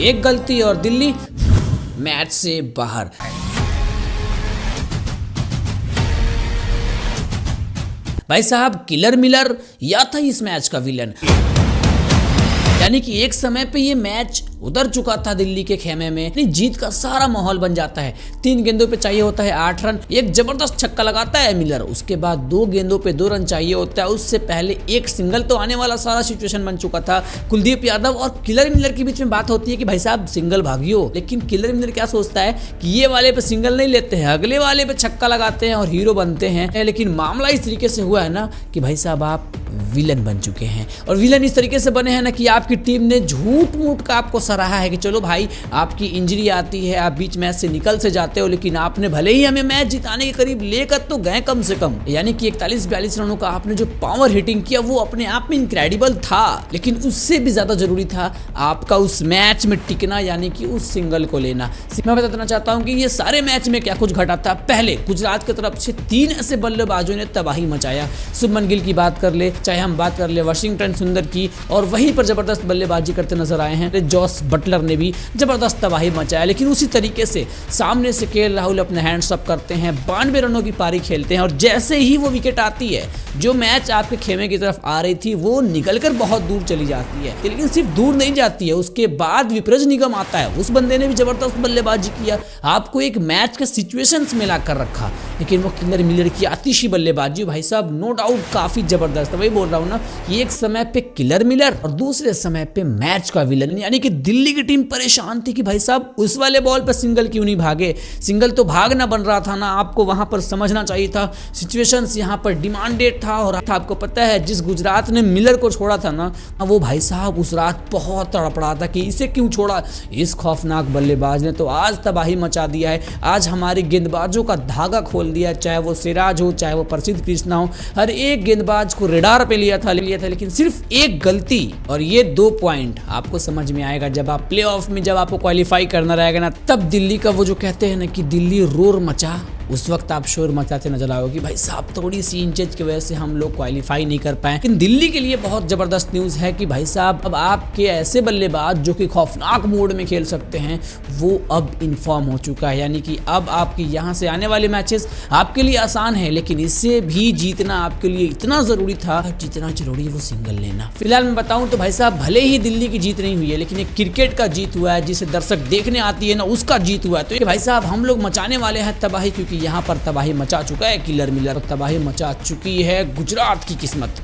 एक गलती और दिल्ली मैच से बाहर। भाई साहब, किलर मिलर या था इस मैच का विलन। यानी कि एक समय पे ये मैच उतर चुका था दिल्ली के खेमे में। जीत का सारा माहौल बन जाता है। 3 गेंदों पे चाहिए होता है 8 रन। एक जबरदस्त छक्का लगाता है मिलर, उसके बाद 2 गेंदों पे 2 रन चाहिए होता है। उससे पहले एक सिंगल तो आने वाला सारा सिचुएशन बन चुका था। कुलदीप यादव और किलर मिलर के बीच में बात होती है कि भाई साहब सिंगल भागियो, लेकिन किलर मिलर क्या सोचता है कि ये वाले पे सिंगल नहीं लेते हैं, अगले वाले पे छक्का लगाते हैं और हीरो बनते हैं। लेकिन मामला इस तरीके से हुआ है ना कि भाई साहब आप विलन बन चुके हैं। और विलन इस तरीके से बने हैं ना कि आपकी टीम ने झूठ मूठ का आपको सराहा है कि चलो भाई आपकी इंजरी आती है, आप बीच मैच से निकल से जाते हो, लेकिन आपने भले ही हमें मैच जिताने के करीब लेकर तो गए कम से कम। यानी कि 41-42 रनों का आपने जो पावर हिटिंग किया वो अपने आप में इनक्रेडिबल था, लेकिन उससे भी ज्यादा जरूरी था आपका उस मैच में टिकना, यानी कि उस सिंगल को लेना। मैं बताना चाहता हूं कि ये सारे मैच में क्या कुछ घटा था। पहले गुजरात की तरफ से 3 ऐसे बल्लेबाजों ने तबाही मचाया। शुभमन गिल की बात कर ले, चाहे हम बात कर ले वाशिंगटन सुंदर की, और वहीं पर जबरदस्त बल्लेबाजी करते नजर आए हैं जॉस बटलर ने भी जबरदस्त तबाही मचाया। लेकिन उसी तरीके से सामने से केएल राहुल अपने हैंड्स अप करते हैं, 92 रनों की पारी खेलते हैं, और जैसे ही वो विकेट आती है, जो मैच आपके खेमे की तरफ आ रही थी वो निकलकर बहुत दूर चली जाती है। लेकिन सिर्फ दूर नहीं जाती है, उसके बाद विपरज निगम आता है। उस बंदे ने भी जबरदस्त बल्लेबाजी किया, आपको एक मैच के सिचुएशंस में लाकर रखा। लेकिन वो किलर मिलर की आतिशी बल्लेबाजी भाई साहब नो डाउट काफी जबरदस्त है। वही बोल रहा हूं ना कि एक समय पे किलर मिलर और दूसरे समय पे मैच का विलन। यानी कि दिल्ली की टीम परेशान थी कि भाई साहब उस वाले बॉल पर सिंगल क्यों नहीं भागे। सिंगल तो भागना बन रहा था ना, आपको वहां पर समझना चाहिए था। सिचुएशंस यहां पर डिमांडेड था, और आपको पता है जिस गुजरात ने मिलर को छोड़ा था ना, वो भाई साहब उस रात बहुत तड़पड़ा था कि इसे क्यों छोड़ा। इस खौफनाक बल्लेबाज ने तो आज तबाही मचा दिया है। आज हमारे गेंदबाजों का धागा खोल दिया, चाहे वो सिराज हो, चाहे वो प्रसिद्ध कृष्णा हो, हर एक गेंदबाज को रेडार पे लिया था। लेकिन सिर्फ एक गलती और ये 2 पॉइंट आपको समझ में आएगा जब आप प्लेऑफ में, जब आपको क्वालिफाई करना रहेगा ना, तब दिल्ली का वो जो कहते हैं ना कि दिल्ली रोर मचा, उस वक्त आप शोर मचाते नजर आओगे कि भाई साहब थोड़ी सी इंचेज की वजह से हम लोग क्वालिफाई नहीं कर पाए। लेकिन दिल्ली के लिए बहुत जबरदस्त न्यूज है कि भाई साहब अब आपके ऐसे बल्लेबाज जो कि खौफनाक मोड में खेल सकते हैं वो अब इन्फॉर्म हो चुका है। यानी कि अब आपकी यहाँ से आने वाले मैचेस आपके लिए आसान है, लेकिन इससे भी जीतना आपके लिए इतना जरूरी था जितना जरूरी है वो सिंगल लेना। फिलहाल मैं बताऊं तो भाई साहब भले ही दिल्ली की जीत नहीं हुई है, लेकिन एक क्रिकेट का जीत हुआ है, जिसे दर्शक देखने आती है ना, उसका जीत हुआ है। तो ये भाई साहब हम लोग मचाने वाले हैं तबाही, क्योंकि यहाँ पर तबाही मचा चुका है किलर मिलर, तबाही मचा चुकी है गुजरात की किस्मत।